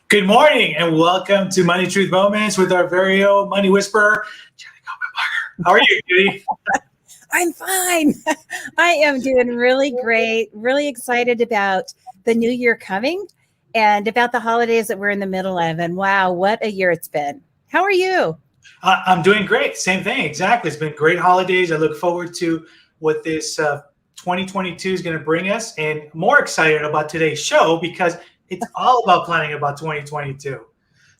Good morning and welcome to Money Truth Moments with our very own money whisperer, Judy Copenbarger. How are you, Judy? I'm fine. I am doing really great, really excited about the new year coming and about the holidays that we're in the middle of. And wow, what a year it's been. How are you? I'm doing great. Same thing, exactly. It's been great holidays. I look forward to what this 2022 is going to bring us, and more excited about today's show because it's all about planning about 2022. So,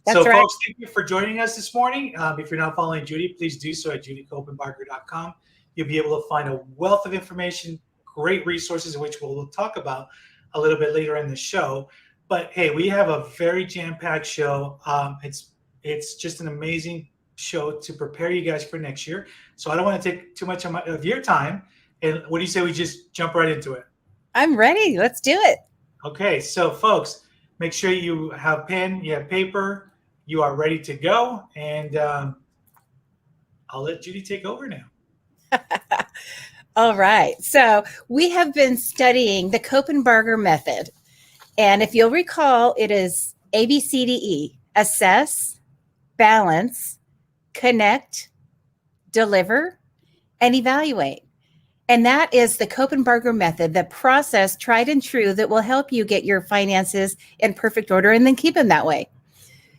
That's right. folks, thank you for joining us this morning. If you're not following Judy, please do so at judycopenbarger.com. You'll be able to find a wealth of information, great resources, in which we'll talk about a little bit later in the show. But hey, we have a very jam-packed show. It's just an amazing show to prepare you guys for next year. So I don't want to take too much of your time. And what do you say we just jump right into it? I'm ready. Let's do it. Okay, so folks, make sure you have pen, you have paper, you are ready to go. And I'll let Judy take over now. All right. So we have been studying the Copenbarger Method. And if you'll recall, it is ABCDE: assess, balance, connect, deliver, and evaluate. And that is the Copenbarger Method, the process tried and true that will help you get your finances in perfect order and then keep them that way.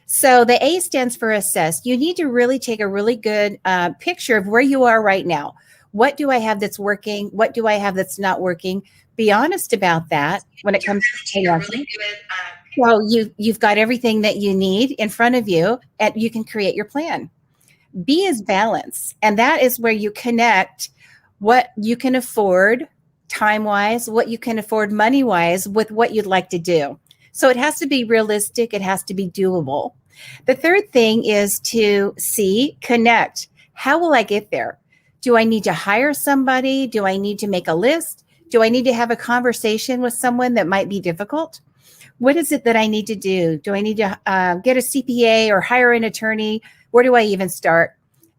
So the A stands for assess. You need to really take a really good picture of where you are right now. What do I have that's working? What do I have that's not working? Be honest about that when it comes to finances. Well, you've got everything that you need in front of you, and you can create your plan. B is balance, and that is where you connect what you can afford time-wise, what you can afford money-wise with what you'd like to do. So it has to be realistic. It has to be doable. The third thing is to C, connect. How will I get there? Do I need to hire somebody? Do I need to make a list? Do I need to have a conversation with someone that might be difficult? What is it that I need to do? Do I need to get a CPA or hire an attorney? Where do I even start?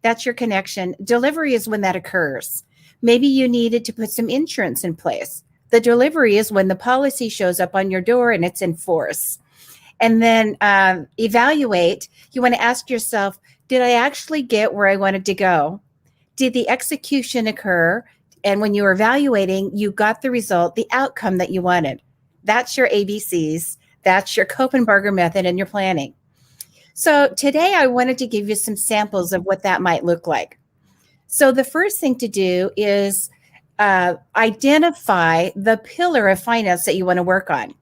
That's your connection. Delivery is when that occurs. Maybe you needed to put some insurance in place. The delivery is when the policy shows up on your door and it's in force. And then evaluate. You want to ask yourself, did I actually get where I wanted to go? Did the execution occur? And when you were evaluating, you got the result, the outcome that you wanted. That's your ABCs. That's your Copenbarger Method and your planning. So today I wanted to give you some samples of what that might look like. So the first thing to do is identify the pillar of finance that you want to work on.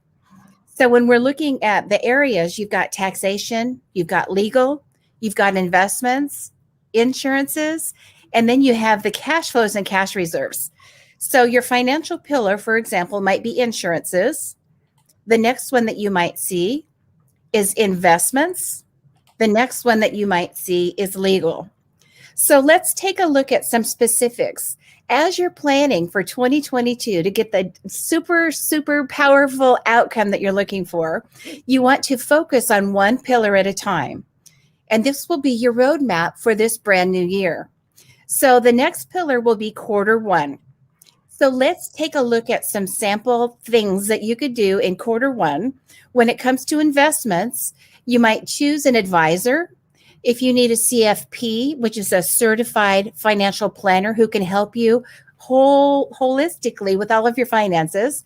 So when we're looking at the areas, you've got taxation, you've got legal, you've got investments, insurances, and then you have the cash flows and cash reserves. So your financial pillar, for example, might be insurances. The next one that you might see is investments. The next one that you might see is legal. So let's take a look at some specifics. As you're planning for 2022 to get the super, super powerful outcome that you're looking for, you want to focus on one pillar at a time. And this will be your roadmap for this brand new year. So the next pillar will be quarter one. So let's take a look at some sample things that you could do in quarter one. When it comes to investments, you might choose an advisor. If you need a CFP, which is a certified financial planner who can help you holistically with all of your finances.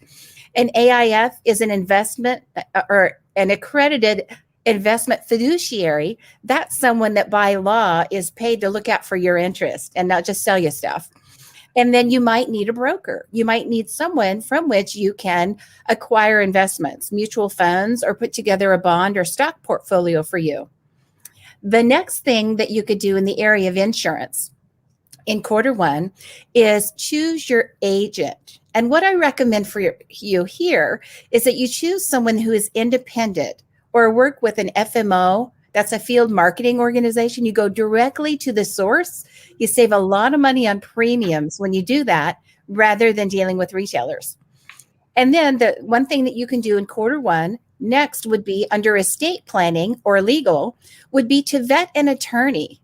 An AIF is an investment or an accredited investment fiduciary. That's someone that by law is paid to look out for your interest and not just sell you stuff. And then you might need a broker. You might need someone from which you can acquire investments, mutual funds, or put together a bond or stock portfolio for you. The next thing that you could do in the area of insurance in quarter one is choose your agent. And what I recommend for you here is that you choose someone who is independent or work with an FMO. That's a field marketing organization. You go directly to the source. You save a lot of money on premiums when you do that rather than dealing with retailers. And then the one thing that you can do in quarter one next would be under estate planning or legal would be to vet an attorney.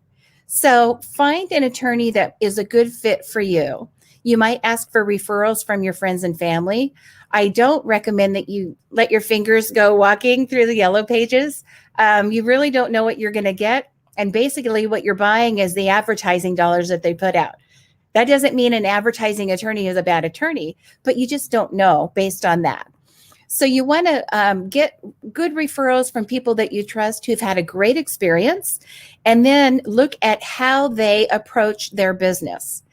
So find an attorney that is a good fit for you. You might ask for referrals from your friends and family. I don't recommend that you let your fingers go walking through the yellow pages. You really don't know what you're going to get. And basically, what you're buying is the advertising dollars that they put out. That doesn't mean an advertising attorney is a bad attorney, but you just don't know based on that. So you want to get good referrals from people that you trust who've had a great experience, and then look at how they approach their business.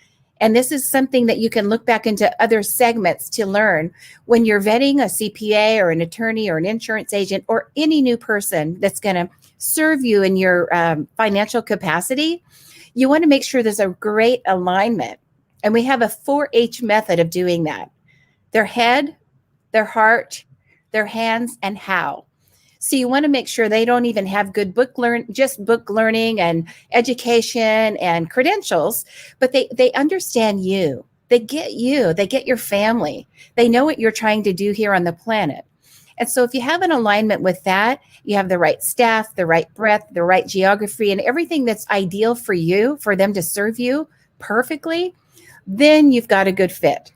And this is something that you can look back into other segments to learn when you're vetting a CPA or an attorney or an insurance agent or any new person that's going to serve you in your financial capacity. You want to make sure there's a great alignment. And we have a 4-H method of doing that: their head, their heart, their hands, and how. So you want to make sure they don't even have good book learning and education and credentials, but they understand you. They get you. They get your family. They know what you're trying to do here on the planet. And so if you have an alignment with that, you have the right staff, the right breadth, the right geography, and everything that's ideal for you, for them to serve you perfectly, then you've got a good fit.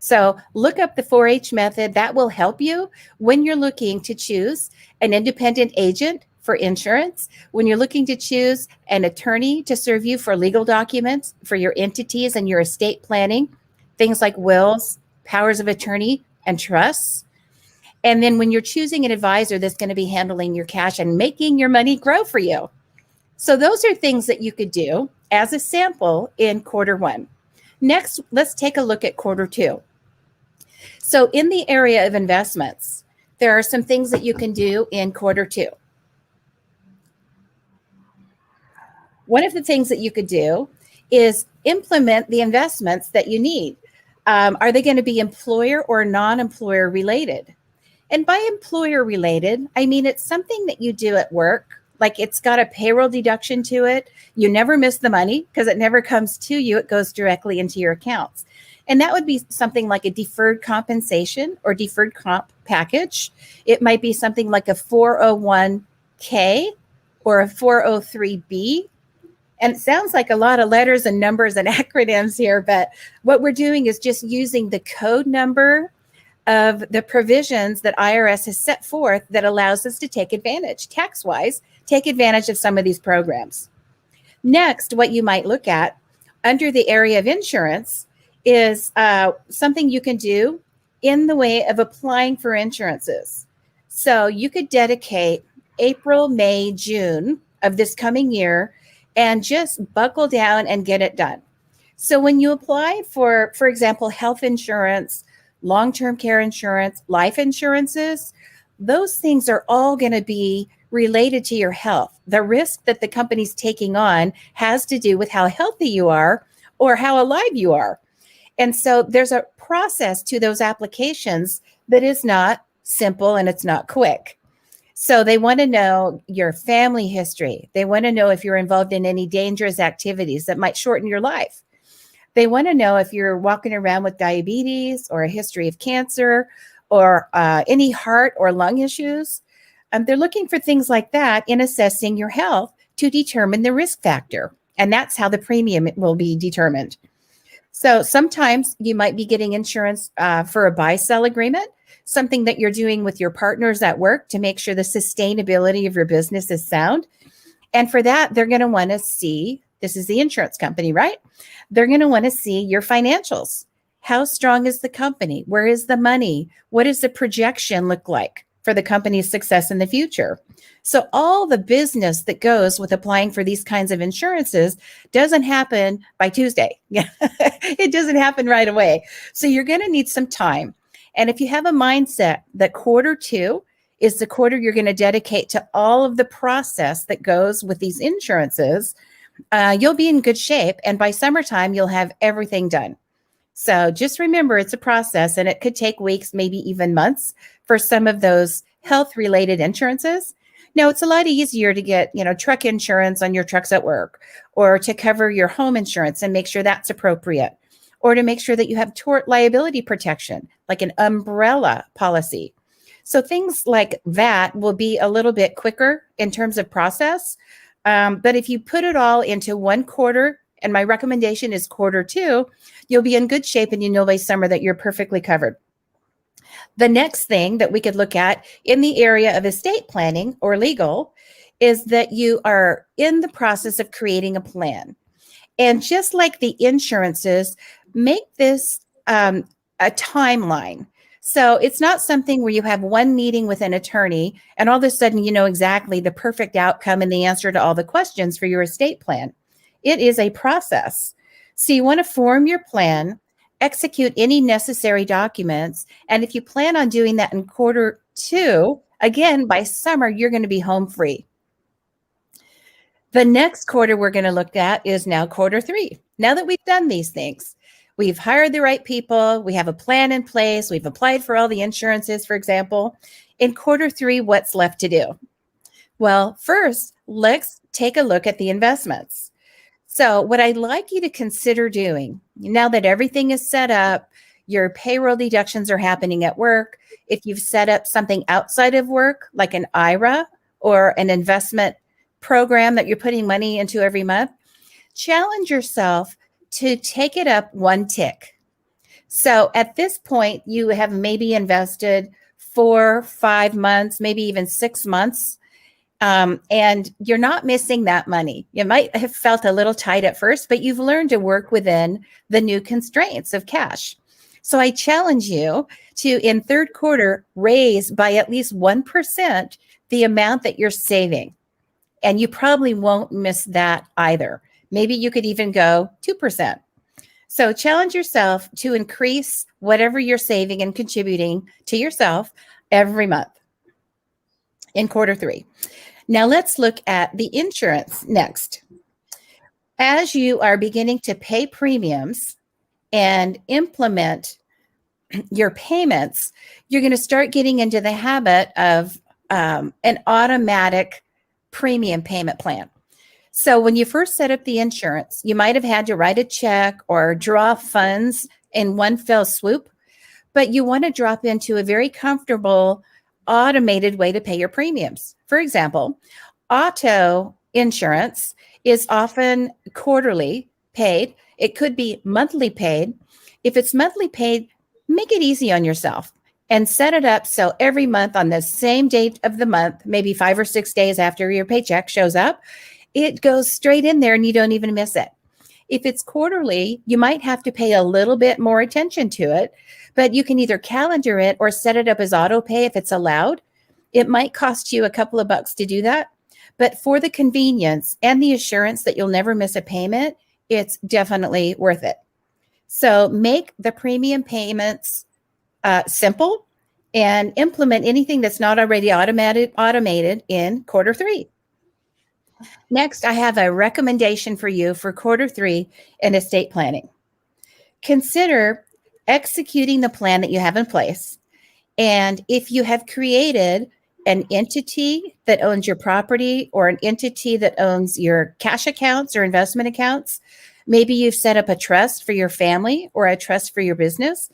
So look up the 4-H method. That will help you when you're looking to choose an independent agent for insurance, when you're looking to choose an attorney to serve you for legal documents for your entities and your estate planning, things like wills, powers of attorney, and trusts. And then when you're choosing an advisor that's going to be handling your cash and making your money grow for you. So those are things that you could do as a sample in quarter one. Next, let's take a look at quarter two. So in the area of investments, there are some things that you can do in quarter two. One of the things that you could do is implement the investments that you need. Are they going to be employer or non-employer related? And by employer related, I mean it's something that you do at work, like it's got a payroll deduction to it. You never miss the money because it never comes to you. It goes directly into your accounts. And that would be something like a deferred compensation or deferred comp package. It might be something like a 401k or a 403b. And it sounds like a lot of letters and numbers and acronyms here, but what we're doing is just using the code number of the provisions that IRS has set forth that allows us to take advantage, tax-wise, take advantage of some of these programs. Next, what you might look at under the area of insurance is something you can do in the way of applying for insurances. So you could dedicate April, May, June of this coming year and just buckle down and get it done. So when you apply for example, health insurance, long-term care insurance, life insurances, those things are all going to be related to your health. The risk that the company's taking on has to do with how healthy you are or how alive you are. And so there's a process to those applications that is not simple and it's not quick. So they want to know your family history. They want to know if you're involved in any dangerous activities that might shorten your life. They want to know if you're walking around with diabetes or a history of cancer or any heart or lung issues. They're looking for things like that in assessing your health to determine the risk factor. And that's how the premium will be determined. So sometimes you might be getting insurance for a buy-sell agreement, something that you're doing with your partners at work to make sure the sustainability of your business is sound. And for that, they're going to want to see, this is the insurance company, right? They're going to want to see your financials. How strong is the company? Where is the money? What does the projection look like for the company's success in the future? So all the business that goes with applying for these kinds of insurances doesn't happen by Tuesday. It doesn't happen right away. So you're going to need some time. And if you have a mindset that quarter two is the quarter you're going to dedicate to all of the process that goes with these insurances, you'll be in good shape. And by summertime, you'll have everything done. So just remember, it's a process and it could take weeks, maybe even months for some of those health-related insurances. Now, it's a lot easier to get, truck insurance on your trucks at work, or to cover your home insurance and make sure that's appropriate, or to make sure that you have tort liability protection, like an umbrella policy. So things like that will be a little bit quicker in terms of process. But if you put it all into one quarter and my recommendation is Q2, you'll be in good shape and you know by summer that you're perfectly covered. The next thing that we could look at in the area of estate planning or legal is that you are in the process of creating a plan. And just like the insurances, make this a timeline. So it's not something where you have one meeting with an attorney and all of a sudden you know exactly the perfect outcome and the answer to all the questions for your estate plan. It is a process. So you want to form your plan, execute any necessary documents, and if you plan on doing that in Q2, again, by summer, you're going to be home free. The next quarter we're going to look at is now Q3. Now that we've done these things, we've hired the right people, we have a plan in place, we've applied for all the insurances, for example. In Q3, what's left to do? Well, first, let's take a look at the investments. So what I'd like you to consider doing, now that everything is set up, your payroll deductions are happening at work, if you've set up something outside of work, like an IRA or an investment program that you're putting money into every month, challenge yourself to take it up one tick. So at this point, you have maybe invested 4, 5 months, maybe even 6 months, and you're not missing that money. You might have felt a little tight at first, but you've learned to work within the new constraints of cash. So I challenge you to, in third quarter, raise by at least 1% the amount that you're saving. And you probably won't miss that either. Maybe you could even go 2%. So challenge yourself to increase whatever you're saving and contributing to yourself every month in Q3. Now let's look at the insurance next. As you are beginning to pay premiums and implement your payments, you're going to start getting into the habit of an automatic premium payment plan. So when you first set up the insurance, you might have had to write a check or draw funds in one fell swoop, but you want to drop into a very comfortable automated way to pay your premiums. For example, auto insurance is often quarterly paid. It could be monthly paid. If it's monthly paid, make it easy on yourself and set it up so every month on the same date of the month, maybe 5 or 6 days after your paycheck shows up, it goes straight in there and you don't even miss it. If it's quarterly, you might have to pay a little bit more attention to it, but you can either calendar it or set it up as auto pay if it's allowed. It might cost you a couple of bucks to do that, but for the convenience and the assurance that you'll never miss a payment, it's definitely worth it. So make the premium payments simple and implement anything that's not already automated in Q3. Next, I have a recommendation for you for Q3 in estate planning. Consider executing the plan that you have in place. And if you have created an entity that owns your property or an entity that owns your cash accounts or investment accounts, maybe you've set up a trust for your family or a trust for your business.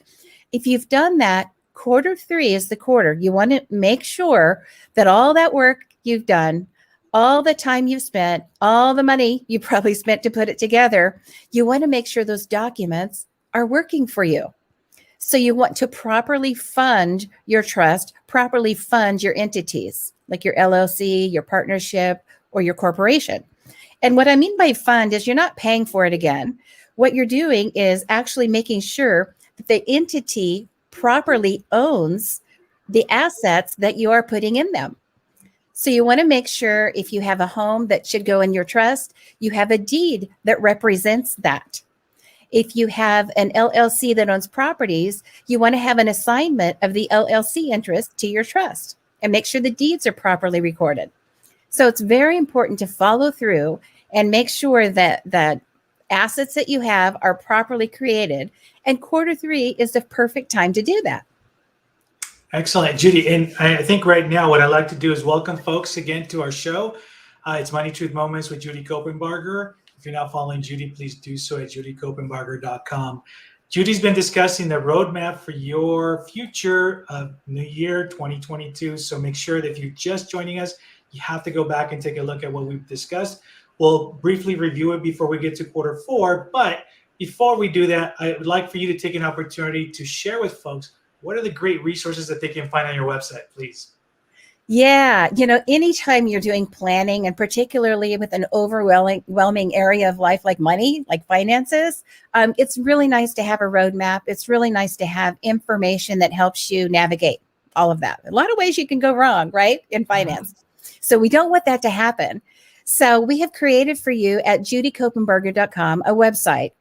If you've done that, Q3 is the quarter. You want to make sure that all that work you've done, all the time you've spent, all the money you probably spent to put it together, you want to make sure those documents are working for you. So you want to properly fund your trust, properly fund your entities, like your LLC, your partnership, or your corporation. And what I mean by fund is you're not paying for it again. What you're doing is actually making sure that the entity properly owns the assets that you are putting in them. So you want to make sure if you have a home that should go in your trust, you have a deed that represents that. If you have an LLC that owns properties, you want to have an assignment of the LLC interest to your trust and make sure the deeds are properly recorded. So it's very important to follow through and make sure that the assets that you have are properly created. And Q3 is the perfect time to do that. Excellent, Judy. And I think right now what I'd like to do is welcome folks again to our show. It's Money Truth Moments with Judy Copenbarger. If you're not following Judy, please do so at judycopenbarger.com. Judy's been discussing the roadmap for your future of New Year 2022. So make sure that if you're just joining us, you have to go back and take a look at what we've discussed. We'll briefly review it before we get to quarter four. But before we do that, I would like for you to take an opportunity to share with folks what are the great resources that they can find on your website, please. Yeah, anytime you're doing planning, and particularly with an overwhelming area of life like money, like finances, it's really nice to have a roadmap. It's really nice to have information that helps you navigate all of that. A lot of ways you can go wrong, right, in finance. So we don't want that to happen. So we have created for you at judycopenbarger.com a website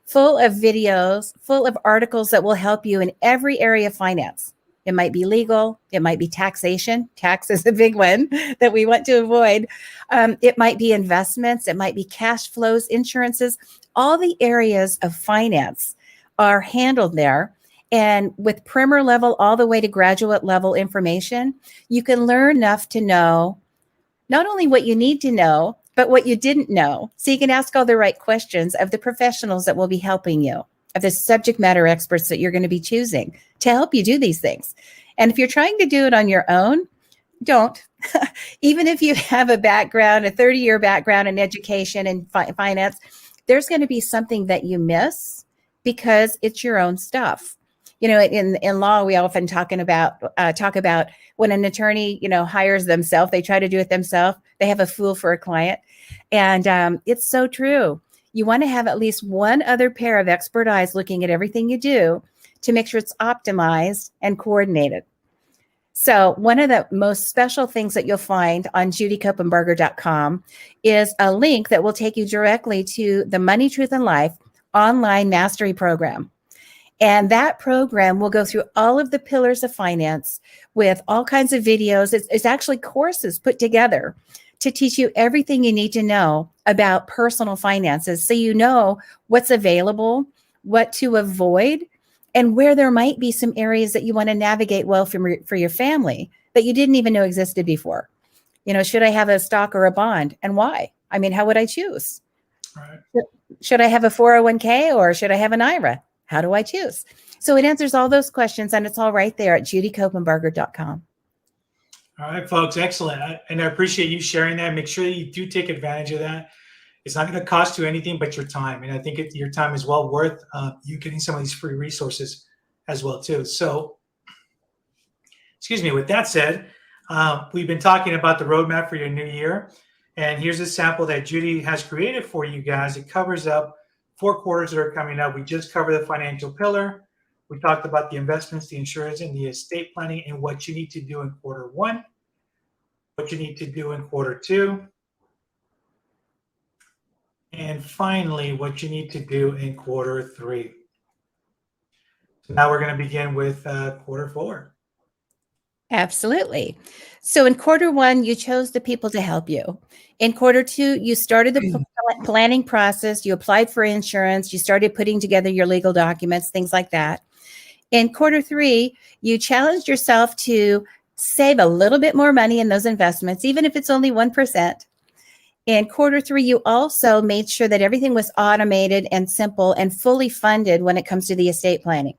full of videos, full of articles that will help you in every area of finance. It might be legal. It might be taxation. Tax is a big one that we want to avoid. It might be investments. It might be cash flows, insurances. All the areas of finance are handled there. And with primer level all the way to graduate level information, you can learn enough to know not only what you need to know, but what you didn't know. So you can ask all the right questions of the professionals that will be helping you, of the subject matter experts that you're going to be choosing to help you do these things. And if you're trying to do it on your own, don't. Even if you have a background, a 30-year background in education and finance, there's going to be something that you miss because it's your own stuff. In law, we often talk about when an attorney, hires themselves, they try to do it themselves. They have a fool for a client. And it's so true. You want to have at least one other pair of expert eyes looking at everything you do to make sure it's optimized and coordinated. So one of the most special things that you'll find on judycopenbarger.com is a link that will take you directly to the Money, Truth, and Life online mastery program. And that program will go through all of the pillars of finance with all kinds of videos. It's actually courses put together to teach you everything you need to know about personal finances, so you know what's available, what to avoid, and where there might be some areas that you want to navigate well for your family that you didn't even know existed before. Should I have a stock or a bond, and why? I mean, how would I choose? Right. Should I have a 401k or should I have an IRA? How do I choose? So it answers all those questions, and it's all right there at judycopenbarger.com. All right, folks, excellent. And I appreciate you sharing that. Make sure that you do take advantage of that. It's not going to cost you anything but your time. And I think your time is well worth you getting some of these free resources as well, too. So, excuse me, with that said, we've been talking about the roadmap for your new year. And here's a sample that Judy has created for you guys. It covers up 4 quarters that are coming up. We just covered the financial pillar. We talked about the investments, the insurance, and the estate planning, and what you need to do in quarter 1, what you need to do in quarter 2, and finally, what you need to do in quarter 3. So now we're going to begin with quarter 4. Absolutely. So in quarter 1, you chose the people to help you. In quarter 2, you started the planning process. You applied for insurance. You started putting together your legal documents, things like that. In quarter 3, you challenged yourself to save a little bit more money in those investments, even if it's only 1%. In quarter 3, you also made sure that everything was automated and simple and fully funded when it comes to the estate planning.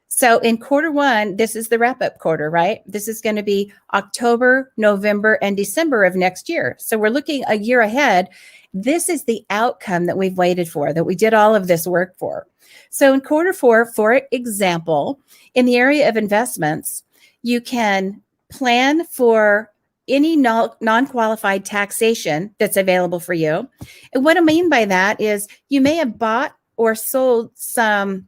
So in quarter 1, this is the wrap-up quarter, right? This is going to be October, November, and December of next year. So we're looking a year ahead. This is the outcome that we've waited for, that we did all of this work for. So in quarter 4, for example, in the area of investments, you can plan for any non-qualified taxation that's available for you. And what I mean by that is you may have bought or sold some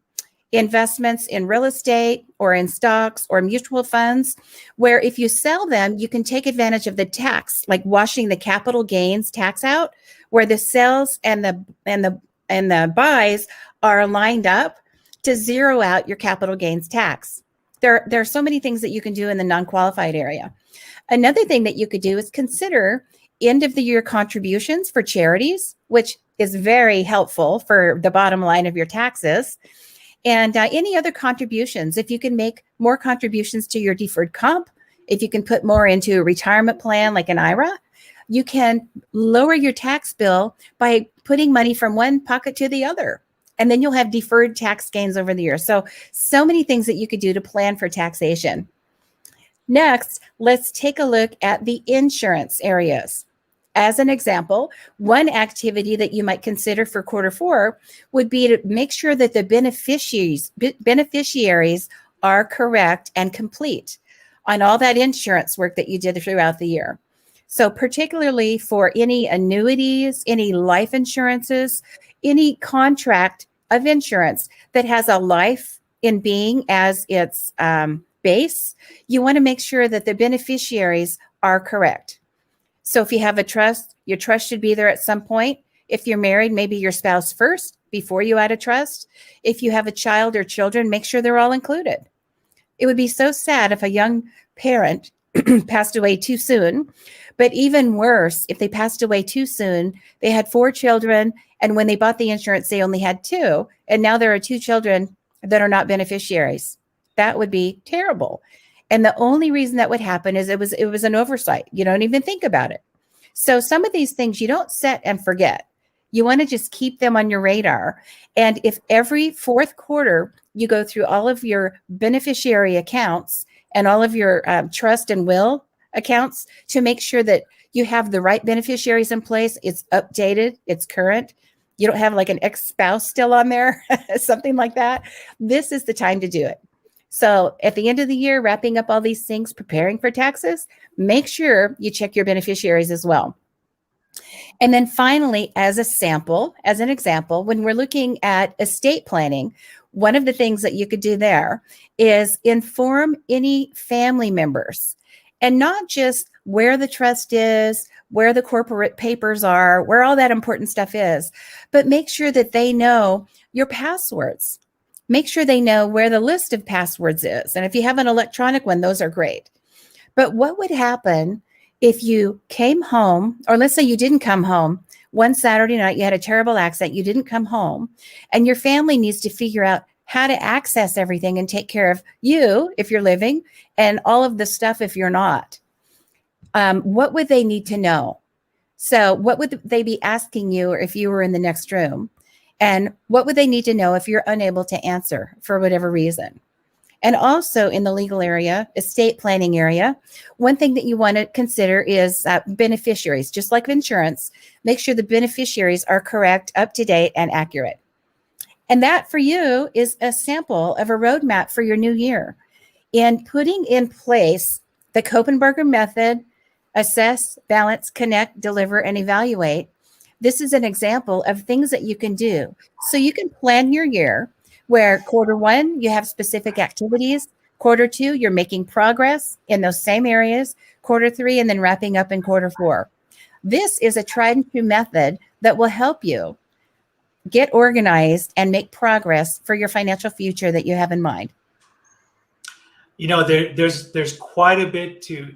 investments in real estate or in stocks or mutual funds, where if you sell them, you can take advantage of the tax, like washing the capital gains tax out, where the sales and the buys are lined up to zero out your capital gains tax. There are so many things that you can do in the non-qualified area. Another thing that you could do is consider end of the year contributions for charities, which is very helpful for the bottom line of your taxes. And any other contributions, if you can make more contributions to your deferred comp, if you can put more into a retirement plan like an IRA, you can lower your tax bill by putting money from one pocket to the other. And then you'll have deferred tax gains over the year. So many things that you could do to plan for taxation. Next, let's take a look at the insurance areas. As an example, one activity that you might consider for quarter four would be to make sure that the beneficiaries are correct and complete on all that insurance work that you did throughout the year. So particularly for any annuities, any life insurances, any contract of insurance that has a life in being as its base, you want to make sure that the beneficiaries are correct. So if you have a trust, your trust should be there at some point. If you're married, maybe your spouse first before you add a trust. If you have a child or children, make sure they're all included. It would be so sad if a young parent passed away too soon. But even worse, if they passed away too soon, they had 4 children, and when they bought the insurance, they only had 2, and now there are 2 children that are not beneficiaries. That would be terrible. And the only reason that would happen is it was an oversight. You don't even think about it. So some of these things you don't set and forget. You want to just keep them on your radar. And if every fourth quarter you go through all of your beneficiary accounts and all of your trust and will accounts to make sure that you have the right beneficiaries in place, it's updated, it's current, you don't have like an ex-spouse still on there, something like that, this is the time to do it. So at the end of the year, wrapping up all these things, preparing for taxes, make sure you check your beneficiaries as well. And then finally, as an example, when we're looking at estate planning, one of the things that you could do there is inform any family members, and not just where the trust is, where the corporate papers are, where all that important stuff is, but make sure that they know your passwords. Make sure they know where the list of passwords is. And if you have an electronic one, those are great. But what would happen if you came home, or let's say you didn't come home one Saturday night, you had a terrible accident, you didn't come home, and your family needs to figure out how to access everything and take care of you if you're living and all of the stuff if you're not. What would they need to know? So what would they be asking you if you were in the next room? And what would they need to know if you're unable to answer for whatever reason? And also in the legal area, estate planning area, one thing that you want to consider is beneficiaries. Just like insurance, make sure the beneficiaries are correct, up to date, and accurate. And that for you is a sample of a roadmap for your new year. In putting in place the Copenbarger Method, assess, balance, connect, deliver, and evaluate, this is an example of things that you can do. So you can plan your year where quarter one, you have specific activities. Quarter two, you're making progress in those same areas. Quarter three, and then wrapping up in quarter four. This is a tried and true method that will help you get organized and make progress for your financial future that you have in mind. You know, there's quite a bit to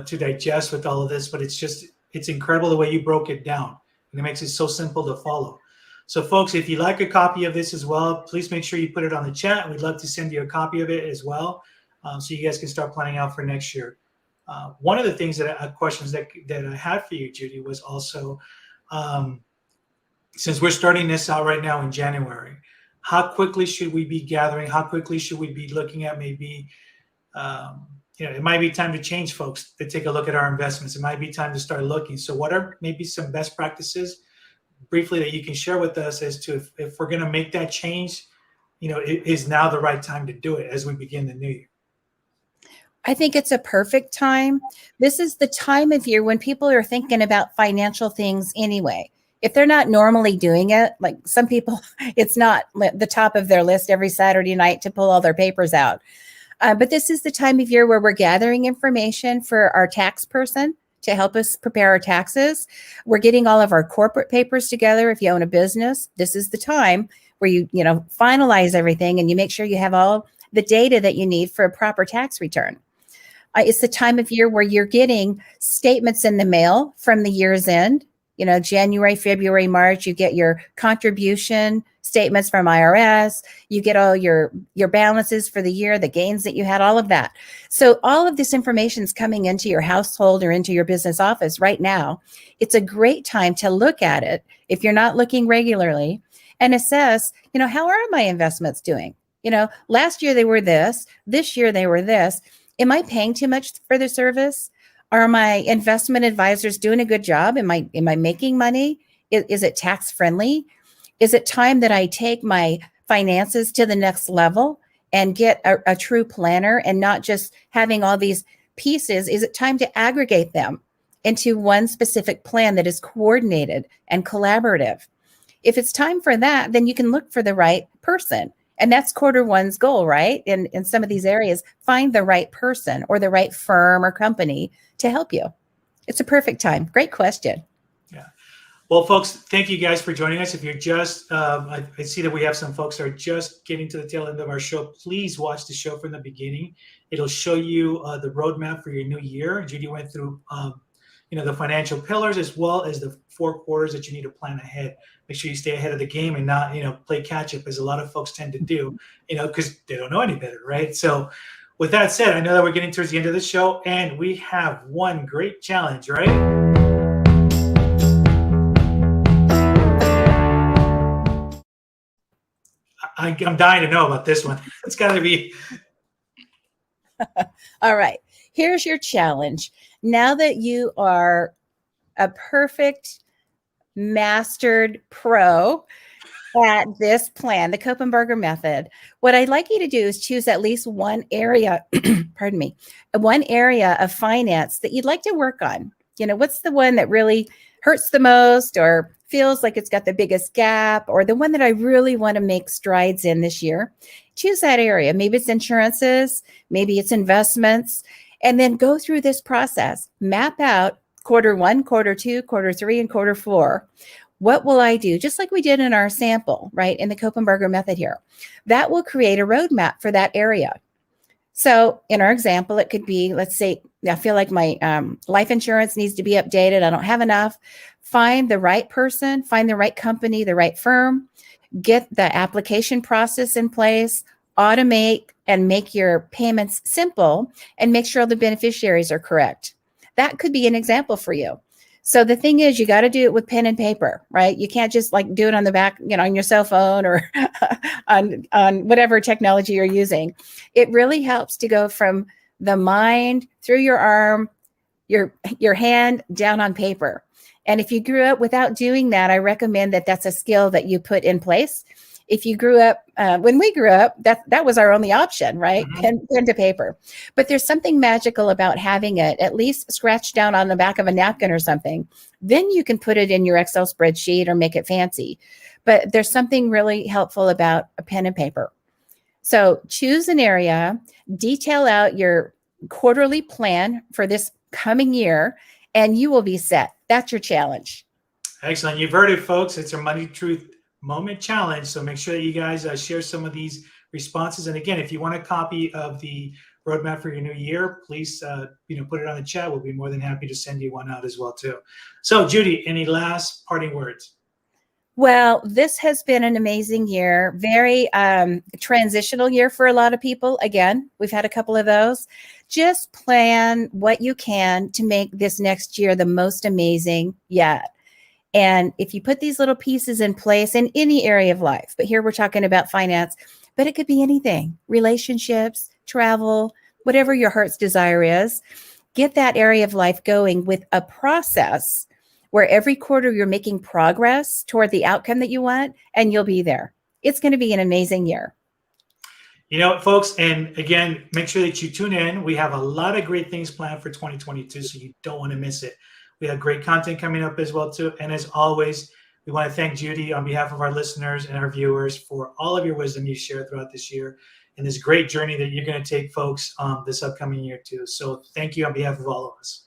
digest with all of this, but it's incredible the way you broke it down, and it makes it so simple to follow. So folks, if you like a copy of this as well, please make sure you put it on the chat. We'd love to send you a copy of it as well, so you guys can start planning out for next year. One of the things questions that I had for you, Judy, was also, since we're starting this out right now in January, how quickly should we be gathering? How quickly should we be looking at maybe, it might be time to change, folks, to take a look at our investments. It might be time to start looking. So what are maybe some best practices briefly that you can share with us as to if we're going to make that change, it is now the right time to do it as we begin the new year? I think it's a perfect time. This is the time of year when people are thinking about financial things anyway. If they're not normally doing it, like some people, it's not the top of their list every Saturday night to pull all their papers out. But this is the time of year where we're gathering information for our tax person to help us prepare our taxes. We're getting all of our corporate papers together. If you own a business, this is the time where you finalize everything and you make sure you have all the data that you need for a proper tax return. It's the time of year where you're getting statements in the mail from the year's end. January, February, March, you get your contribution statements from IRS. You get all your balances for the year, the gains that you had, all of that. So all of this information is coming into your household or into your business office right now. It's a great time to look at it if you're not looking regularly and assess, how are my investments doing? Last year they were this year they were this. Am I paying too much for the service? Are my investment advisors doing a good job? Am I making money? Is it tax friendly? Is it time that I take my finances to the next level and get a true planner and not just having all these pieces? Is it time to aggregate them into one specific plan that is coordinated and collaborative? If it's time for that, then you can look for the right person. And that's Q1's goal, right? In some of these areas, find the right person or the right firm or company to help you. It's a perfect time. Great question. Yeah. Well, folks, thank you guys for joining us. If you're just, I see that we have some folks that are just getting to the tail end of our show. Please watch the show from the beginning. It'll show you the roadmap for your new year. Judy went through, the financial pillars as well as the 4 quarters that you need to plan ahead. Make sure you stay ahead of the game and not, play catch up, as a lot of folks tend to do, because they don't know any better, right? So with that said, I know that we're getting towards the end of the show, and we have one great challenge, right? I'm dying to know about this one. It's got to be. All right. Here's your challenge. Now that you are a perfect mastered pro at this plan, the Copenbarger Method, what I'd like you to do is choose at least one area, pardon me, one area of finance that you'd like to work on. What's the one that really hurts the most or feels like it's got the biggest gap, or the one that I really want to make strides in this year? Choose that area. Maybe it's insurances, maybe it's investments, and then go through this process. Map out Q1, Q2, Q3, and Q4. What will I do? Just like we did in our sample, right? In the Copenbarger Method here. That will create a roadmap for that area. So in our example, it could be, let's say, I feel like my life insurance needs to be updated. I don't have enough. Find the right person, find the right company, the right firm, get the application process in place, automate and make your payments simple, and make sure all the beneficiaries are correct. That could be an example for you. So the thing is, you got to do it with pen and paper, right? You can't just do it on the back, on your cell phone or on whatever technology you're using. It really helps to go from the mind through your arm, your hand down on paper. And if you grew up without doing that, I recommend that that's a skill that you put in place. If you grew up, when we grew up, that was our only option, right? Mm-hmm. Pen to paper. But there's something magical about having it at least scratched down on the back of a napkin or something. Then you can put it in your Excel spreadsheet or make it fancy. But there's something really helpful about a pen and paper. So choose an area, detail out your quarterly plan for this coming year, and you will be set. That's your challenge. Excellent. You've heard it, folks. It's a Money Truth Moment Challenge. So make sure that you guys share some of these responses. And again, if you want a copy of the roadmap for your new year, please put it on the chat. We'll be more than happy to send you one out as well too. So Judy, any last parting words? Well, this has been an amazing year, very transitional year for a lot of people. Again, we've had a couple of those. Just plan what you can to make this next year the most amazing yet. And if you put these little pieces in place in any area of life, but here we're talking about finance, but it could be anything, relationships, travel, whatever your heart's desire is, get that area of life going with a process where every quarter you're making progress toward the outcome that you want, and you'll be there. It's going to be an amazing year. Folks, and again, make sure that you tune in. We have a lot of great things planned for 2022, so you don't want to miss it. We have great content coming up as well too. And as always, we want to thank Judy on behalf of our listeners and our viewers for all of your wisdom you shared throughout this year and this great journey that you're going to take, folks, this upcoming year too. So thank you on behalf of all of us.